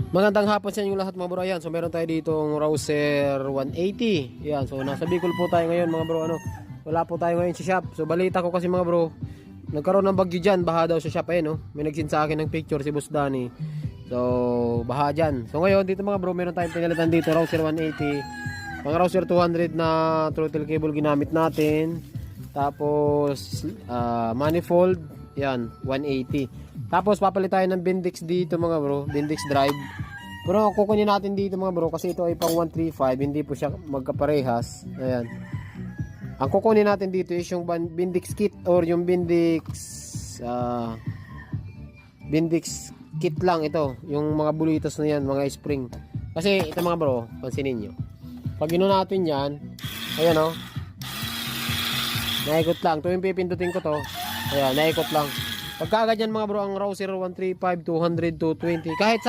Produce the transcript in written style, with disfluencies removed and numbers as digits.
Magandang hapon sa inyo lahat mga bro. Ayan, so meron tayo dito ng Rouser 180. Ayan, so nasa Bicol po tayo ngayon mga bro. Wala po tayo ngayon sa shop. So balita ko kasi mga bro, nagkaroon ng bagyo dyan, baha daw sa shop. Ayan, no? May nagsin sa akin ng picture si Boss Danny. So baha dyan. So ngayon dito mga bro, meron tayong pinalitan dito Rouser 180. Pang Rouser 200 na throttle cable ginamit natin. Tapos manifold, yan 180. Tapos papalit tayo ng Bendix dito mga bro, Bendix drive. Pero kukunin natin dito mga bro kasi ito ay pang 135, hindi po siya magkaparehas. Ayan. Ang kukunin natin dito is yung Bendix kit or yung Bendix Bendix kit lang ito, yung mga bulitos na yan, mga spring. Kasi ito mga bro, pansinin nyo. Pag gino natin yan, ayan o. Naikot lang. Ito yung pipindutin ko to. Ayan, naikot lang. Pagka ganyan mga bro, ang Rouser 135, 200, 220, kahit sa